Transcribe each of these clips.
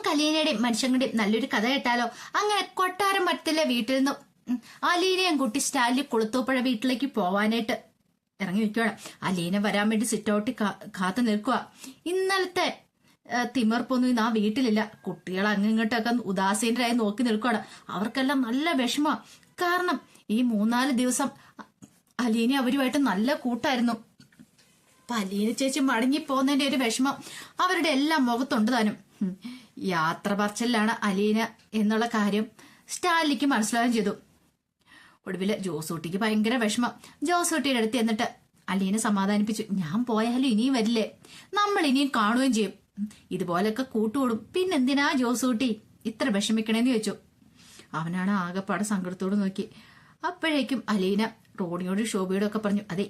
നമുക്ക് അലീനയുടെയും മനുഷ്യങ്ങളുടെയും നല്ലൊരു കഥ കേട്ടാലോ? അങ്ങനെ കൊട്ടാരം മറ്റത്തിലെ വീട്ടിൽ നിന്നും അലീനയും കുട്ടി സ്റ്റാലിൽ കുളത്തൂപ്പുഴ വീട്ടിലേക്ക് പോവാനായിട്ട് ഇറങ്ങി വെക്കുകയാണ്. അലീന വരാൻ വേണ്ടി സിറ്റൗട്ടിൽ കാത്തു നിൽക്കുക. ഇന്നലത്തെ തിമർപ്പൊന്നും ആ വീട്ടിലില്ല. കുട്ടികൾ അങ്ങോട്ടൊക്കെ ഉദാസീനരായി നോക്കി നിൽക്കുകയാണ്. അവർക്കെല്ലാം നല്ല വിഷമ. കാരണം ഈ 3-4 ദിവസം അലീന അവരുമായിട്ട് നല്ല കൂട്ടായിരുന്നു. അപ്പൊ അലീന ചേച്ചി മടങ്ങിപ്പോകുന്നതിന്റെ ഒരു വിഷമം അവരുടെ എല്ലാം മുഖത്തുണ്ട് താനും. യാത്ര പറച്ചിലാണ് അലീന എന്നുള്ള കാര്യം സ്റ്റാലിക്ക് മനസ്സിലാവുകയും ചെയ്തു. ഒടുവില് ജോസൂട്ടിക്ക് ഭയങ്കര വിഷമം. ജോസൂട്ടിയുടെ അടുത്ത് എന്നിട്ട് അലീന സമാധാനിപ്പിച്ചു. ഞാൻ പോയാലും ഇനിയും വരില്ലേ, നമ്മൾ ഇനിയും കാണുകയും ചെയ്യും, ഇതുപോലൊക്കെ കൂട്ടുകൂടും, പിന്നെന്തിനാ ജോസൂട്ടി ഇത്ര വിഷമിക്കണേന്ന് ചോദിച്ചു. അവനാണ് ആകെപ്പാടെ സങ്കടത്തോട് നോക്കി. അപ്പോഴേക്കും അലീന റോണിയോടും ശോഭയോടും ഒക്കെ പറഞ്ഞു, അതെ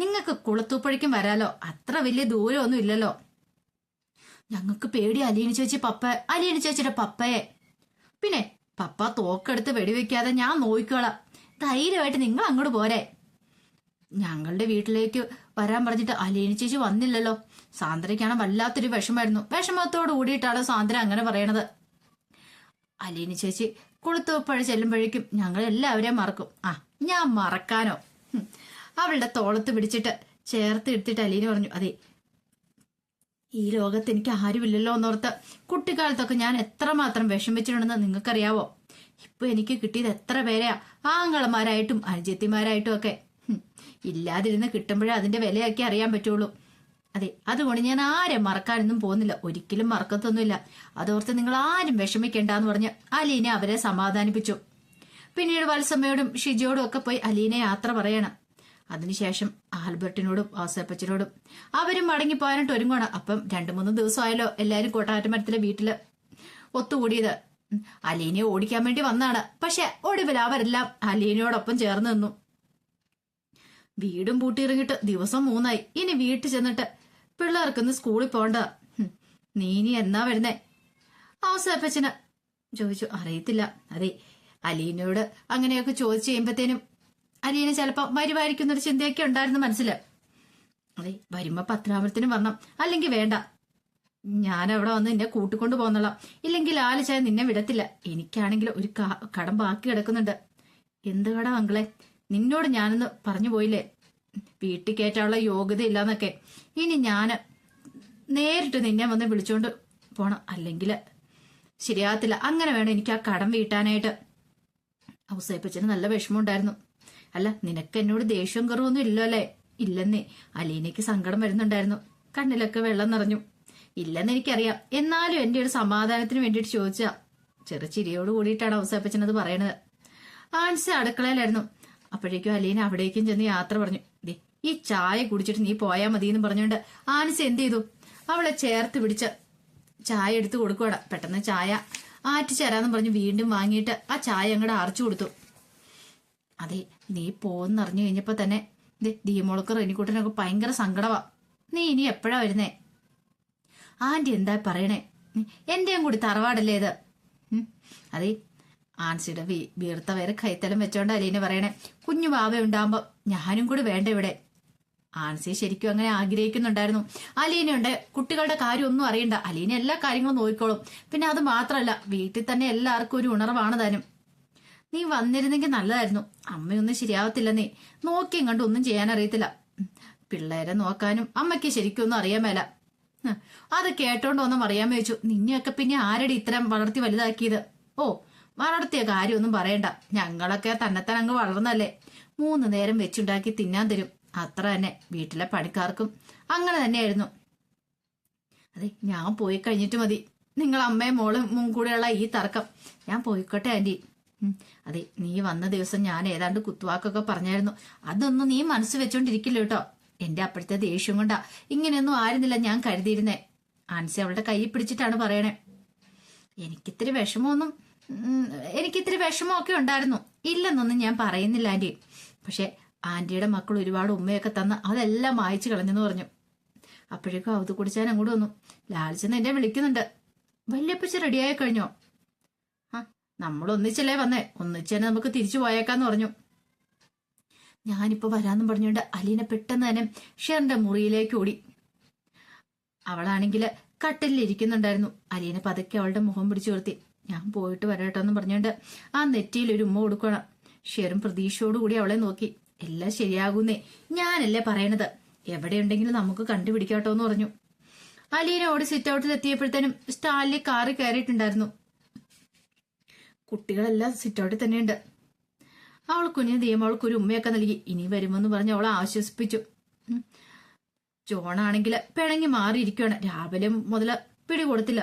നിങ്ങൾക്ക് കുളത്തൂപ്പുഴയ്ക്കും വരാലോ, അത്ര വലിയ ദൂരമൊന്നും ഇല്ലല്ലോ. ഞങ്ങൾക്ക് പേടി അലീന ചേച്ചിയുടെ പപ്പയെ. പിന്നെ പപ്പ തോക്കെടുത്ത് വെടിവെക്കാതെ ഞാൻ നോക്കിക്കോളാം, ധൈര്യമായിട്ട് നിങ്ങൾ അങ്ങോട്ട് പോരെ. ഞങ്ങളുടെ വീട്ടിലേക്ക് വരാൻ പറഞ്ഞിട്ട് അലീന ചേച്ചി വന്നില്ലല്ലോ. സാന്ദ്രയ്ക്കാണ് വല്ലാത്തൊരു വിഷമായിരുന്നു. വിഷമത്തോട് കൂടിയിട്ടാണ് സാന്ദ്ര അങ്ങനെ പറയണത്. അലീന ചേച്ചി കുളത്തൂപ്പുഴ ചെല്ലുമ്പോഴേക്കും ഞങ്ങൾ എല്ലാവരെയും മറക്കും. ഞാൻ മറക്കാനോ? അവളുടെ തോളത്ത് പിടിച്ചിട്ട് ചേർത്ത് എടുത്തിട്ട് അലീന പറഞ്ഞു, അതെ ഈ ലോകത്ത് എനിക്ക് ആരുമില്ലല്ലോ എന്നോർത്ത് കുട്ടിക്കാലത്തൊക്കെ ഞാൻ എത്രമാത്രം വിഷമിച്ചിട്ടുണ്ടെന്ന് നിങ്ങൾക്കറിയാവോ? ഇപ്പൊ എനിക്ക് കിട്ടിയത് എത്ര പേരെയാ, ആങ്ങളമാരായിട്ടും അനുജത്തിമാരായിട്ടും ഒക്കെ. ഇല്ലാതിരുന്ന് കിട്ടുമ്പോഴേ അതിന്റെ വിലയൊക്കെ അറിയാൻ പറ്റുള്ളൂ. അതെ, അതുകൊണ്ട് ഞാൻ ആരും മറക്കാനൊന്നും പോകുന്നില്ല, ഒരിക്കലും മറക്കത്തൊന്നുമില്ല. അതോർത്ത് നിങ്ങൾ ആരും വിഷമിക്കേണ്ടെന്ന് പറഞ്ഞ് അലീന അവരെ സമാധാനിപ്പിച്ചു. പിന്നീട് വത്സമ്മയോടും ഷിജിയോടും ഒക്കെ പോയി അലീന യാത്ര പറയണം. അതിനുശേഷം ആൽബർട്ടിനോടും ഔസേപ്പച്ചനോടും അവരും മടങ്ങിപ്പോകാനായിട്ട് ഒരുങ്ങണം. അപ്പം 2-3 ദിവസമായല്ലോ എല്ലാരും കോട്ടാറ്റമരത്തിലെ വീട്ടില് ഒത്തുകൂടിയത്. അലീനയെ ഓടിക്കാൻ വേണ്ടി വന്നാണ്. പക്ഷെ ഒടുവിൽ അവരെല്ലാം അലീനയോടൊപ്പം ചേർന്ന് നിന്നു. വീടും പൂട്ടിയിറങ്ങിയിട്ട് ദിവസം 3 ഇനി വീട്ടിൽ ചെന്നിട്ട് പിള്ളേർക്കൊന്ന് സ്കൂളിൽ പോണ്ട. നീ ഇനി എന്നാ വരുന്നേ? ഔസേപ്പച്ചന് ചോദിച്ചു. അറിയത്തില്ല. അതെ, അലീനയോട് അങ്ങനെയൊക്കെ ചോദിച്ചു കഴിയുമ്പത്തേനും അലീന ചിലപ്പോ വരുമായിരിക്കുന്നൊരു ചിന്തയൊക്കെ ഉണ്ടായിരുന്നു മനസ്സില്. അതെ, വരുമ്പോ പത്രാമൃത്തിനും വരണം, അല്ലെങ്കിൽ വേണ്ട, ഞാനവിടെ വന്ന് നിന്നെ കൂട്ടിക്കൊണ്ടു പോന്നോളാം, ഇല്ലെങ്കിൽ ആലിച്ചായ നിന്നെ വിടത്തില്ല. എനിക്കാണെങ്കിൽ ഒരു കടം ബാക്കി കിടക്കുന്നുണ്ട്. എന്ത് കടം അങ്കിളെ? നിന്നോട് ഞാനൊന്ന് പറഞ്ഞു പോയില്ലേ, വീട്ടിൽ കയറ്റാനുള്ള യോഗ്യത ഇല്ലാന്നൊക്കെ. ഇനി ഞാന് നേരിട്ട് നിന്നെ വന്ന് വിളിച്ചോണ്ട് പോണം, അല്ലെങ്കിൽ ശരിയാകത്തില്ല. അങ്ങനെ വേണം എനിക്ക് ആ കടം വീട്ടാനായിട്ട്. ഔസേപ്പച്ചന് നല്ല വിഷമമുണ്ടായിരുന്നു. അല്ല, നിനക്ക് എന്നോട് ദേഷ്യവും കുറവൊന്നും ഇല്ലോ അല്ലേ? ഇല്ലെന്നേ. അലീനയ്ക്ക് സങ്കടം വരുന്നുണ്ടായിരുന്നു. കണ്ണിലൊക്കെ വെള്ളം നിറഞ്ഞു. ഇല്ലെന്ന് എനിക്കറിയാം, എന്നാലും എന്റെ ഒരു സമാധാനത്തിന് വേണ്ടിയിട്ട് ചോദിച്ചാ. ചെറുചിരിയോട് കൂടിയിട്ടാണ് ഔസേപ്പച്ചനത് പറയണത്. ആൻസി അടുക്കളയിലായിരുന്നു. അപ്പോഴേക്കും അലീന അവിടേക്കും ചെന്ന് യാത്ര പറഞ്ഞു. ദേ, ഈ ചായ കുടിച്ചിട്ട് നീ പോയാൽ മതിയെന്ന് പറഞ്ഞുകൊണ്ട് ആൻസി എന്ത് ചെയ്തു? അവളെ ചേർത്ത് പിടിച്ച് ചായ എടുത്ത് കൊടുക്കുവാട. പെട്ടെന്ന് ചായ ആറ്റിച്ചേരാന്ന് പറഞ്ഞു വീണ്ടും വാങ്ങിയിട്ട് ആ ചായ അങ്ങോട്ട് അരച്ചു കൊടുത്തു. അതെ, നീ പോന്നറിഞ്ഞു കഴിഞ്ഞപ്പോ തന്നെ ദീമോൾക്ക് റെനിക്കുട്ടനൊക്കെ ഭയങ്കര സങ്കടവാ. നീ ഇനി എപ്പോഴാ വരുന്നേ? ആന്റി എന്താ പറയണേ? എന്റെയും കൂടി തറവാടല്ലേ ഇത്? അതെ, ആൻസിയുടെ വീർത്ത വരെ കൈത്തലം വെച്ചോണ്ട് അലീന പറയണേ. കുഞ്ഞു ബാവ ഉണ്ടാകുമ്പോ ഞാനും കൂടി വേണ്ട ഇവിടെ. ആൻസി ശരിക്കും അങ്ങനെ ആഗ്രഹിക്കുന്നുണ്ടായിരുന്നു. അലീനയുണ്ട്, കുട്ടികളുടെ കാര്യം ഒന്നും അറിയണ്ട, അലീന എല്ലാ കാര്യങ്ങളും നോക്കിക്കോളും. പിന്നെ അത് മാത്രമല്ല, വീട്ടിൽ തന്നെ എല്ലാവർക്കും ഒരു ഉണർവാണ് താനും. നീ വന്നിരുന്നെങ്കിൽ നല്ലതായിരുന്നു. അമ്മയൊന്നും ശരിയാവത്തില്ല, നീ നോക്കിയും കണ്ട് ഒന്നും ചെയ്യാൻ അറിയത്തില്ല. പിള്ളേരെ നോക്കാനും അമ്മയ്ക്ക് ശരിക്കും ഒന്നും അറിയാൻ മേല. അത് കേട്ടോണ്ടോന്നും അറിയാൻ ചോദിച്ചു. നിന്നെയൊക്കെ പിന്നെ ആരടി ഇത്തരം വളർത്തി വലുതാക്കിയത്? ഓ, വളർത്തിയ കാര്യമൊന്നും പറയണ്ട, ഞങ്ങളൊക്കെ തന്നെത്താൻ അങ്ങ് വളർന്നല്ലേ. 3 നേരം വെച്ചുണ്ടാക്കി തിന്നാൻ തരും, അത്ര തന്നെ. വീട്ടിലെ പണിക്കാർക്കും അങ്ങനെ തന്നെയായിരുന്നു. അതെ, ഞാൻ പോയി കഴിഞ്ഞിട്ട് മതി നിങ്ങൾ അമ്മയും മോളും കൂടെയുള്ള ഈ തർക്കം. ഞാൻ പോയിക്കോട്ടെ ആന്റി. അതെ, നീ വന്ന ദിവസം ഞാൻ ഏതാണ്ട് കുത്തുവാക്കൊക്കെ പറഞ്ഞായിരുന്നു. അതൊന്നും നീ മനസ്സ് വെച്ചോണ്ടിരിക്കില്ല കേട്ടോ. എന്റെ അപ്പോഴത്തെ ദേഷ്യം കൊണ്ടാ. ഇങ്ങനെയൊന്നും ആയിരുന്നില്ല ഞാൻ കരുതിയിരുന്നേ. ആൻസി അവളുടെ കൈ പിടിച്ചിട്ടാണ് പറയണേ. എനിക്കിത്തിരി വിഷമമൊക്കെ ഉണ്ടായിരുന്നു, ഇല്ലെന്നൊന്നും ഞാൻ പറയുന്നില്ല ആന്റി. പക്ഷെ ആന്റിയുടെ മക്കൾ ഒരുപാട് ഉമ്മയൊക്കെ തന്ന് അതെല്ലാം മായച്ചു കളഞ്ഞെന്ന് പറഞ്ഞു. അപ്പോഴേക്കും അവത് കുടിച്ചാൻ അങ്ങോട്ട് വന്നു. ലാൽച്ചൻ എന്നെ വിളിക്കുന്നുണ്ട്. വല്യപ്പച്ച റെഡിയായി കഴിഞ്ഞോ? നമ്മൾ ഒന്നിച്ചല്ലേ വന്നേ, ഒന്നിച്ചെന്നെ നമുക്ക് തിരിച്ചു പോയേക്കാന്ന് പറഞ്ഞു. ഞാനിപ്പോ വരാന്നും പറഞ്ഞുകൊണ്ട് അലീന പെട്ടെന്ന് തന്നെ ഷെറിന്റെ മുറിയിലേക്ക് ഓടി. അവളാണെങ്കിൽ കട്ടിലിരിക്കുന്നുണ്ടായിരുന്നു. അലീന പതുക്കെ അവളുടെ മുഖം പിടിച്ചു നിർത്തി. ഞാൻ പോയിട്ട് വരട്ടെന്ന് പറഞ്ഞുകൊണ്ട് ആ നെറ്റിയിൽ ഒരു ഉമ്മ കൊടുക്കണം. ഷെറും പ്രതീക്ഷയോടുകൂടി അവളെ നോക്കി. എല്ലാം ശരിയാകുന്നേ, ഞാനല്ലേ പറയണത്, എവിടെയുണ്ടെങ്കിലും നമുക്ക് കണ്ടുപിടിക്കാട്ടോ എന്ന് പറഞ്ഞു. അലീന ഓടി സിറ്റ് ഔട്ടിൽ എത്തിയപ്പോഴത്തേനും സ്റ്റാലിൽ കാറി കയറിയിട്ടുണ്ടായിരുന്നു. കുട്ടികളെല്ലാം സിറ്റ് ഔട്ടിൽ തന്നെയുണ്ട്. അവൾ കുഞ്ഞിന് ദൈവം അവൾക്കൊരു ഉമ്മയൊക്കെ നൽകി. ഇനി വരുമെന്ന് പറഞ്ഞ് അവളെ ആശ്വസിപ്പിച്ചു. ജോണാണെങ്കിൽ പിണങ്ങി മാറിയിരിക്കുകയാണ്. രാവിലെ മുതൽ പിടി കൊടുത്തില്ല.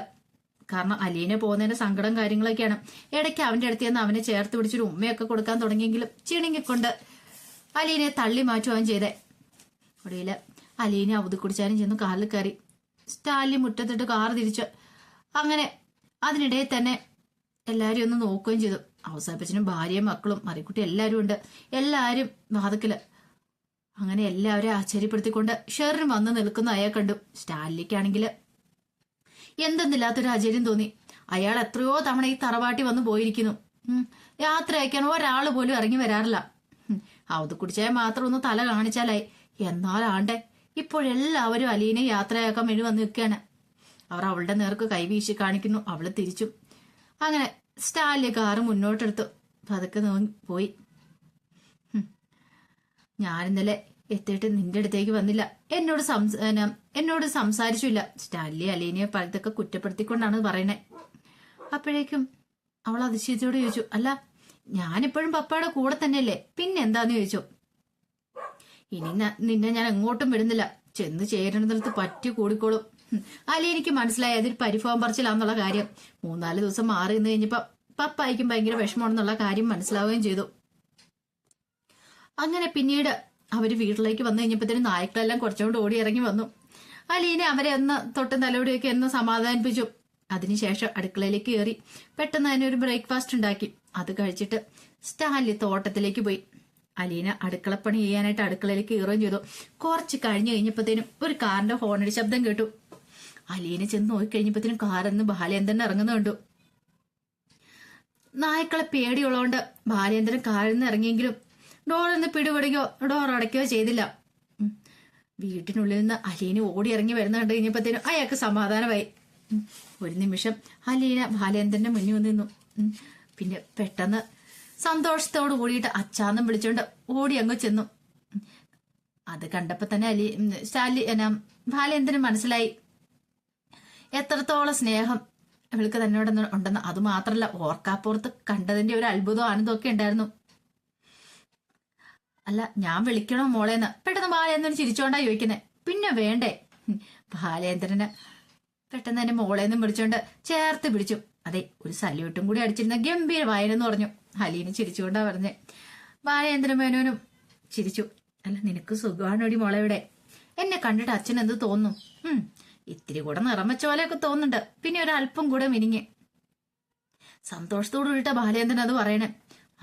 കാരണം അലീന പോകുന്നതിന്റെ സങ്കടം കാര്യങ്ങളൊക്കെയാണ്. ഇടയ്ക്ക് അവന്റെ അടുത്ത് നിന്ന് അവനെ ചേർത്ത് പിടിച്ചൊരു ഉമ്മയൊക്കെ കൊടുക്കാൻ തുടങ്ങിയെങ്കിലും ചിണുങ്ങിക്കൊണ്ട് അലീനയെ തള്ളി മാറ്റുകയും ചെയ്തേ. ഒടുവിൽ അലീന അവധി കുടിച്ചാലും ചെന്ന് കാറിൽ കയറി. സ്റ്റാലി മുറ്റത്തിട്ട് കാർ തിരിച്ച്. അങ്ങനെ അതിനിടയിൽ തന്നെ എല്ലാരും ഒന്ന് നോക്കുകയും ചെയ്തു. അവസാനപ്പച്ചനും ഭാര്യയും മക്കളും മറിക്കുട്ടി എല്ലാരും ഉണ്ട്. എല്ലാരും വാതിക്കല്. അങ്ങനെ എല്ലാവരെയും ആശ്ചര്യപ്പെടുത്തിക്കൊണ്ട് ഷെറിൻ വന്ന് നിൽക്കുന്ന അയാൾ കണ്ടു. സ്റ്റാലിക്കാണെങ്കിൽ എന്തെന്നില്ലാത്തൊരു ആശ്ചര്യം തോന്നി. അയാൾ എത്രയോ തവണ ഈ തറവാട്ടി വന്നു പോയിരിക്കുന്നു. യാത്ര അയക്കാൻ ഒരാള് പോലും ഇറങ്ങി വരാറില്ല. അവധി കുടിച്ചാൽ മാത്രം ഒന്ന് തല കാണിച്ചാലായി. എന്നാലാണ്ടേ ഇപ്പോഴെല്ലാവരും അലീനെ യാത്രയാക്കാൻ വേണ്ടി വന്ന് നിൽക്കുകയാണ്. അവർ അവളുടെ നേർക്ക് കൈവീശി കാണിക്കുന്നു. അവള് തിരിച്ചു. അങ്ങനെ സ്റ്റാലിലെ കാറ് മുന്നോട്ടെടുത്തു. പതുക്കെ പോയി. ഞാനിന്നലെ എത്തിയിട്ട് നിന്റെ അടുത്തേക്ക് വന്നില്ല, എന്നോട് സംസാരിച്ചില്ല. സ്റ്റാൻലി അലീനയെ പലതൊക്കെ കുറ്റപ്പെടുത്തിക്കൊണ്ടാണ് പറയണേ. അപ്പോഴേക്കും അവൾ അതിശയത്തോട് ചോദിച്ചു, അല്ല ഞാനിപ്പോഴും പപ്പയുടെ കൂടെ തന്നെയല്ലേ, പിന്നെന്താന്ന് ചോദിച്ചു. ഇനി നിന്നെ ഞാൻ എങ്ങോട്ടും വിടുന്നില്ല, ചെന്ന് ചേരുന്നിടത്ത് പറ്റി കൂടിക്കോളും. അലീനയ്ക്ക് മനസ്സിലായി അതൊരു പരിഭവം പറിച്ചില്ലാന്നുള്ള കാര്യം. 3-4 ദിവസം മാറി നിന്ന് കഴിഞ്ഞപ്പോ പപ്പായിക്കും ഭയങ്കര വിഷമമാണെന്നുള്ള കാര്യം മനസ്സിലാവുകയും ചെയ്തു. അങ്ങനെ പിന്നീട് അവര് വീട്ടിലേക്ക് വന്നു കഴിഞ്ഞപ്പോഴത്തേനും നായ്ക്കളെല്ലാം കുറച്ചുകൊണ്ട് ഓടി ഇറങ്ങി വന്നു. അലീന അവരെ ഒന്ന് തൊട്ടും തലോടിയൊക്കെ ഒന്ന് സമാധാനിപ്പിച്ചു. അതിനുശേഷം അടുക്കളയിലേക്ക് കയറി പെട്ടെന്ന് തന്നെ ഒരു ബ്രേക്ക്ഫാസ്റ്റ് ഉണ്ടാക്കി. അത് കഴിച്ചിട്ട് സ്റ്റാൻലി തോട്ടത്തിലേക്ക് പോയി. അലീന അടുക്കളപ്പണി ചെയ്യാനായിട്ട് അടുക്കളയിലേക്ക് കയറുകയും ചെയ്തു. കുറച്ച് കഴിഞ്ഞു കഴിഞ്ഞപ്പോഴത്തേനും ഒരു കാറിന്റെ ഹോണടി ശബ്ദം കേട്ടു. അലീന ചെന്ന് നോക്കിക്കഴിഞ്ഞപ്പോഴത്തേനും കാറിന്ന് ബാലേന്ദ്രൻ ഇറങ്ങുന്ന കണ്ടു. നായ്ക്കളെ പേടിയുള്ളതുകൊണ്ട് ബാലേന്ദ്രൻ കാറിൽ നിന്ന് ഇറങ്ങിയെങ്കിലും ഡോറൊന്ന് പിടിപെടുകയോ ഡോർ അടയ്ക്കുകയോ ചെയ്തില്ല. വീട്ടിനുള്ളിൽ നിന്ന് അലീന ഓടി ഇറങ്ങി വരുന്ന കണ്ടു കഴിഞ്ഞപ്പോഴത്തേനും അയാൾക്ക് സമാധാനമായി. ഒരു നിമിഷം അലീന ബാലേന്ദ്രന്റെ മുന്നിൽ വന്ന് നിന്നു. പിന്നെ പെട്ടെന്ന് സന്തോഷത്തോട് കൂടിയിട്ട് അച്ചാന്നും വിളിച്ചോണ്ട് ഓടി അങ്ങ് ചെന്നു. അത് കണ്ടപ്പോ തന്നെ ബാലേന്ദ്രന് മനസ്സിലായി എത്രത്തോളം സ്നേഹം ഇവൾക്ക് തന്നോട് ഉണ്ടെന്ന്. അതുമാത്രല്ല, ഓർക്കാപ്പുറത്ത് കണ്ടതിന്റെ ഒരു അത്ഭുതവും ആനന്ദമൊക്കെ ഉണ്ടായിരുന്നു. അല്ല ഞാൻ വിളിക്കണോ മോളേന്ന് പെട്ടെന്ന് ബാലേന്ദ്രൻ ചിരിച്ചോണ്ടാ ചോദിക്കുന്നേ. പിന്നെ വേണ്ടേ. ബാലേന്ദ്രന് പെട്ടെന്ന് തന്നെ മോളേന്നും വിളിച്ചോണ്ട് ചേർത്ത് പിടിച്ചു. അതെ, ഒരു സല്യൂട്ടും കൂടി അടിച്ചിരുന്ന ഗംഭീര വായനെന്ന് പറഞ്ഞു. അലീന ചിരിച്ചുകൊണ്ടാ പറഞ്ഞേ. ബാലേന്ദ്രൻ മേനോനും ചിരിച്ചു. അല്ല നിനക്ക് സുഖമാണോടി മോളെ ഇവിടെ? എന്നെ കണ്ടിട്ട് അച്ഛൻ എന്ത് തോന്നുന്നു? ഇത്തിരി കൂടെ നിറം വെച്ച പോലെയൊക്കെ തോന്നുന്നുണ്ട്. പിന്നെ ഒരു അല്പം കൂടെ മിനിങ്ങി. സന്തോഷത്തോട് കൂടിയിട്ട ബാലേന്ദ്രൻ അത് പറയണേ.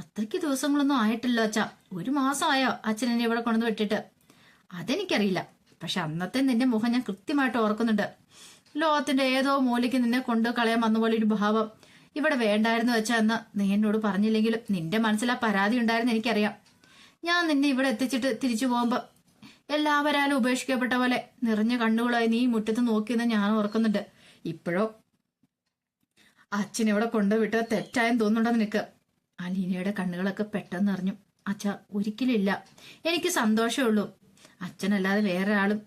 അത്രയ്ക്ക് ദിവസങ്ങളൊന്നും ആയിട്ടില്ല അച്ഛാ. 1 മാസമായോ അച്ഛൻ എന്നെ ഇവിടെ കൊണ്ടു വിട്ടിട്ട്? അതെനിക്കറിയില്ല. പക്ഷെ അന്നത്തെ നിന്റെ മുഖം ഞാൻ കൃത്യമായിട്ട് ഓർക്കുന്നുണ്ട്. ലോകത്തിന്റെ ഏതോ മൂലയ്ക്ക് നിന്നെ കൊണ്ടു കളയാൻ വന്ന പോലെ ഒരു ഭാവം. ഇവിടെ വേണ്ടായിരുന്നു വെച്ചാ എന്ന് നീ എന്നോട് പറഞ്ഞില്ലെങ്കിലും നിന്റെ മനസ്സിൽ ആ പരാതി ഉണ്ടായിരുന്നു എനിക്കറിയാം. ഞാൻ നിന്നെ ഇവിടെ എത്തിച്ചിട്ട് തിരിച്ചു പോകുമ്പോ എല്ലാവരാലും ഉപേക്ഷിക്കപ്പെട്ട പോലെ നിറഞ്ഞ കണ്ണുകളായി നീ മുറ്റത്ത് നോക്കിയെന്ന് ഞാൻ ഓർക്കുന്നുണ്ട്. ഇപ്പോഴോ അച്ഛൻ ഇവിടെ കൊണ്ടുവിട്ട് തെറ്റായെന്ന് തോന്നുന്നുണ്ടോ നിനക്ക്? അലീനയുടെ കണ്ണുകളൊക്കെ പെട്ടെന്ന് നിറഞ്ഞു. അച്ഛാ ഒരിക്കലും ഇല്ല, എനിക്ക് സന്തോഷമേ ഉള്ളൂ. അച്ഛനല്ലാതെ വേറെ ആളും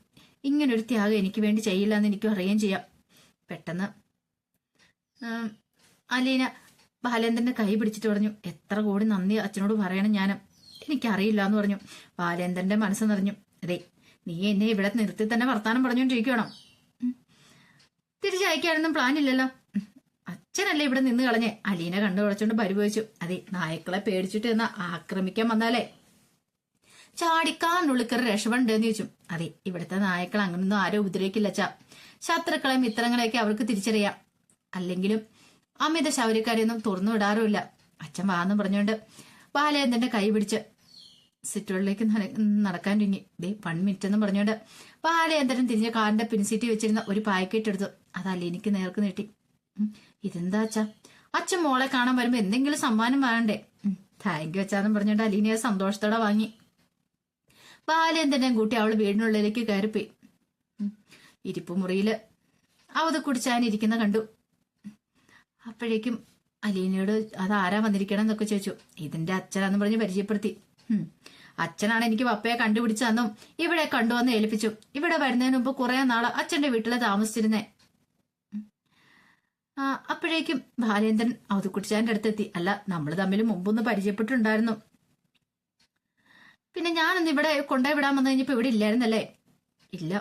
ഇങ്ങനൊരു ത്യാഗം എനിക്ക് വേണ്ടി ചെയ്യില്ല എന്ന് എനിക്കും അറിയുകയും ചെയ്യാം. പെട്ടെന്ന് അലീന ബാലേന്ദ്രന്റെ കൈ പിടിച്ചിട്ട് പറഞ്ഞു, എത്ര കോടി നന്ദി അച്ഛനോട് പറയണം ഞാൻ, എനിക്കറിയില്ല എന്ന് പറഞ്ഞു. ബാലേന്ദ്രന്റെ മനസ്സ് നിറഞ്ഞു. അതെ, നീ എന്നെ ഇവിടെ നിർത്തി തന്നെ വർത്താനം പറഞ്ഞോണ്ടിരിക്കണം. തിരിച്ചയക്കാനൊന്നും പ്ലാൻ ഇല്ലല്ലോ. അച്ഛനല്ലേ ഇവിടെ നിന്ന് കളഞ്ഞേ. അലീന കണ്ണു കുളച്ചോണ്ട് പരിഭവിച്ചു. അതെ, നായ്ക്കളെ പേടിച്ചിട്ട് എന്നാ ആക്രമിക്കാൻ വന്നാലേ ചാടിക്കാനുള്ളിൽ കയറി രക്ഷപ്പെടേണ്ടെന്ന് ചോദിച്ചു. അതെ, ഇവിടുത്തെ നായ്ക്കൾ അങ്ങനൊന്നും ആരും ഉപദ്രവിക്കില്ല അച്ഛാ. ശത്രുക്കളെയും മിത്രങ്ങളെയൊക്കെ അവർക്ക് തിരിച്ചറിയാം. അല്ലെങ്കിലും അമിത ശൗര്യക്കാരെയൊന്നും തുറന്നു വിടാറുമില്ല. അച്ഛൻ വാന്ന് പറഞ്ഞോണ്ട് ബാലേന്ദ്രന്റെ കൈ പിടിച്ച് സിറ്റോളിലേക്ക് നടക്കാൻ തുടങ്ങി. 1 മിനിറ്റ് എന്ന് പറഞ്ഞോണ്ട് ബാലേന്ദ്രൻ തിരിഞ്ഞ കാറിന്റെ പിൻസീറ്റിൽ വെച്ചിരുന്ന ഒരു പാക്കറ്റ് എടുത്തു. അത് അലീനയ്ക്ക് നേർക്ക് നീട്ടി. ഇതെന്താ അച്ഛാ? അച്ഛൻ മോളെ കാണാൻ വരുമ്പോ എന്തെങ്കിലും സമ്മാനം വേണ്ടേ? താങ്ക് യു അച്ഛാന്നും പറഞ്ഞോണ്ട് അലീനയെ സന്തോഷത്തോടെ വാങ്ങി. ബാലേന്ദ്രനെ കൂട്ടി അവള് വീടിനുള്ളിലേക്ക് കയറിപ്പോയി. ഇരിപ്പുമുറിയില് അവത് കുടിച്ചാനിരിക്കുന്ന കണ്ടു. അപ്പോഴേക്കും അലീനയോട് അതാരാ വന്നിരിക്കണം എന്നൊക്കെ ചോദിച്ചു. ഇതിന്റെ അച്ഛനാന്ന് പറഞ്ഞ് പരിചയപ്പെടുത്തി. അച്ഛനാണ് എനിക്ക് പപ്പയെ കണ്ടുപിടിച്ചതെന്നും ഇവിടെ കണ്ടുവന്ന് ഏൽപ്പിച്ചു. ഇവിടെ വരുന്നതിന് മുമ്പ് കുറെ നാള് അച്ഛന്റെ വീട്ടില് താമസിച്ചിരുന്നേ. അപ്പോഴേക്കും ബാലേന്ദ്രൻ അവതുക്കുട്ടിച്ചാന്റെ അടുത്തെത്തി. അല്ല, നമ്മൾ തമ്മിൽ മുമ്പൊന്ന് പരിചയപ്പെട്ടിട്ടുണ്ടായിരുന്നു. പിന്നെ ഞാനൊന്ന് ഇവിടെ കൊണ്ടുപോയി വിടാൻ വന്നു കഴിഞ്ഞപ്പോ ഇവിടെ ഇല്ലായിരുന്നല്ലേ? ഇല്ല,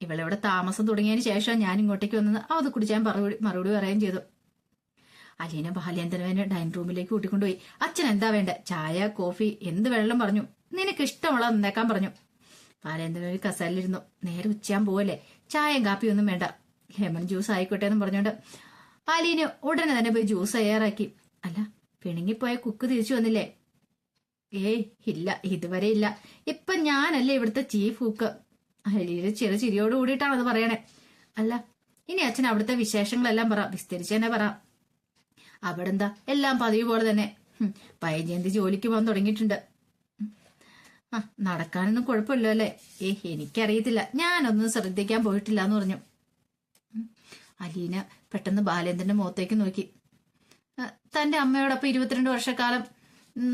ഇവളിവിടെ താമസം തുടങ്ങിയതിന് ശേഷം ഞാൻ ഇങ്ങോട്ടേക്ക് വന്നത് അവതുക്കുട്ടിച്ചാൻ മറുപടി പറയുകയും ചെയ്തു. അലീന ബാലേന്ദ്രനെ ഡൈനിങ് റൂമിലേക്ക് കൂട്ടിക്കൊണ്ടുപോയി. അച്ഛൻ എന്താ വേണ്ട? ചായ, കോഫി, എന്ത് വെള്ളം പറഞ്ഞു. നിനക്ക് ഇഷ്ടമുള്ള നന്നേക്കാൻ പറഞ്ഞു. ബാലേന്ദ്രൻ ഒരു കസേരയിലിരുന്നു. നേരെ ഉച്ചയാൻ പോവല്ലേ, ചായയും കാപ്പിയും ഒന്നും വേണ്ട, ലെമൺ ജ്യൂസ് ആയിക്കോട്ടെ എന്നും പറഞ്ഞോണ്ട് അലീന ഉടനെ തന്നെ പോയി ജ്യൂസ് തയ്യാറാക്കി. അല്ല, പിണങ്ങിപ്പോയ കുക്ക് തിരിച്ചു വന്നില്ലേ? ഏയ് ഇല്ല, ഇതുവരെ ഇല്ല. ഇപ്പൊ ഞാനല്ലേ ഇവിടുത്തെ ചീഫ് കുക്ക്. അലീന ചെറു ചിരിയോട് കൂടിയിട്ടാണ് അത് പറയണേ. അല്ല, ഇനി അച്ഛൻ അവിടുത്തെ വിശേഷങ്ങളെല്ലാം പറ, വിസ്തരിച്ച് തന്നെ പറ. അവിടെ എന്താ, എല്ലാം പതിവ് പോലെ തന്നെ. വൈജയന്തി ജോലിക്ക് പോകാൻ തുടങ്ങിയിട്ടുണ്ട്. നടക്കാനൊന്നും കുഴപ്പമില്ലോ അല്ലേ? എനിക്കറിയത്തില്ല, ഞാനൊന്നും ശ്രദ്ധിക്കാൻ പോയിട്ടില്ല എന്ന് പറഞ്ഞു. അലീന പെട്ടെന്ന് ബാലേന്ദ്രന്റെ മുഖത്തേക്ക് നോക്കി. തന്റെ അമ്മയോടൊപ്പം 22 വർഷക്കാലം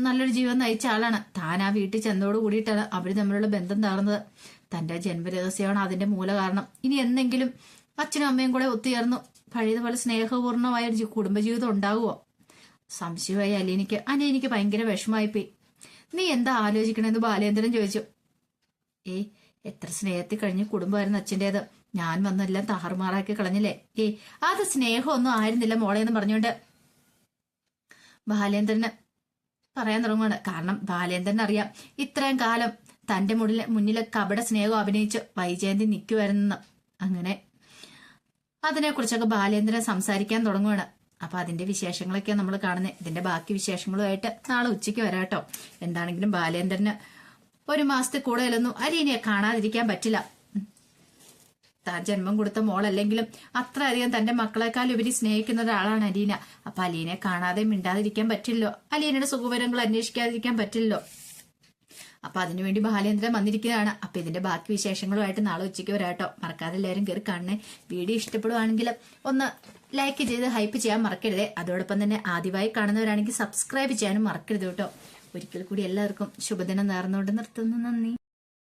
നല്ലൊരു ജീവൻ നയിച്ച ആളാണ് താൻ. ആ വീട്ടിൽ ചെന്നോട് കൂടിയിട്ടാണ് അവര് തമ്മിലുള്ള ബന്ധം താർന്നത്. തന്റെ ജന്മരഹസ്യമാണ് അതിന്റെ മൂല കാരണം. ഇനി എന്തെങ്കിലും അച്ഛനും അമ്മയും കൂടെ ഒത്തുചേർന്നു പഴയതുപോലെ സ്നേഹപൂർണമായ ഒരു കുടുംബജീവിതം ഉണ്ടാവുമോ? സംശയമായി അലീനയ്ക്ക്. അലീനയ്ക്ക് ഭയങ്കര വിഷമായിപ്പോയി. നീ എന്താ ആലോചിക്കണെന്ന് ബാലേന്ദ്രൻ ചോദിച്ചു. എത്ര സ്നേഹത്തിൽ കഴിഞ്ഞ കുടുംബമായിരുന്നു അച്ഛൻ്റെത്. ഞാൻ വന്നെല്ലാം താറുമാറാക്കി കളഞ്ഞില്ലേ? അത് സ്നേഹമൊന്നും ആയിരുന്നില്ല മോളെ എന്ന് പറഞ്ഞുകൊണ്ട് ബാലേന്ദ്രന് പറയാൻ തുടങ്ങുകയാണ്. കാരണം ബാലേന്ദ്രൻ അറിയാം, ഇത്രയും കാലം തന്റെ മുന്നിലെ കപട സ്നേഹം അഭിനയിച്ച് വൈജയന്തി നിൽക്കുമായിരുന്നു. അങ്ങനെ അതിനെക്കുറിച്ചൊക്കെ ബാലേന്ദ്രൻ സംസാരിക്കാൻ തുടങ്ങുകയാണ്. അപ്പൊ അതിന്റെ വിശേഷങ്ങളൊക്കെയാണ് നമ്മൾ കാണുന്നത്. ഇതിന്റെ ബാക്കി വിശേഷങ്ങളുമായിട്ട് നാളെ ഉച്ചയ്ക്ക് വരാട്ടോ. എന്താണെങ്കിലും ബാലേന്ദ്രന് 1 മാസത്തിൽ കൂടുതലൊന്നും അലീനയെ കാണാതിരിക്കാൻ പറ്റില്ല. താൻ ജന്മം കൊടുത്ത മോളല്ലെങ്കിലും അത്രയധികം തന്റെ മക്കളെക്കാൾ ഉപരി സ്നേഹിക്കുന്ന ഒരാളാണ് അലീന. അപ്പൊ അലീനയെ കാണാതെ മിണ്ടാതിരിക്കാൻ പറ്റില്ലോ, അലീനയുടെ സുഖവിവരങ്ങൾ അന്വേഷിക്കാതിരിക്കാൻ പറ്റില്ലോ. അപ്പൊ അതിനുവേണ്ടി ബാലേന്ദ്രൻ വന്നിരിക്കുന്നതാണ്. അപ്പൊ ഇതിന്റെ ബാക്കി വിശേഷങ്ങളുമായിട്ട് നാളെ ഉച്ചയ്ക്ക് വരാട്ടോ. മറക്കാതെ എല്ലാവരും കയറി കാണണേ. വീഡിയോ ഇഷ്ടപ്പെടുവാണെങ്കിൽ ഒന്ന് ലൈക്ക് ചെയ്ത് ഹൈപ്പ് ചെയ്യാൻ മറക്കരുതേ. അതോടൊപ്പം തന്നെ ആദ്യമായി കാണുന്നവരാണെങ്കിൽ സബ്സ്ക്രൈബ് ചെയ്യാനും മറക്കരുത് കേട്ടോ. ഒരിക്കൽ കൂടി എല്ലാവർക്കും ശുഭദിനം നേർന്നുകൊണ്ട് നിർത്തുന്നു. നന്ദി.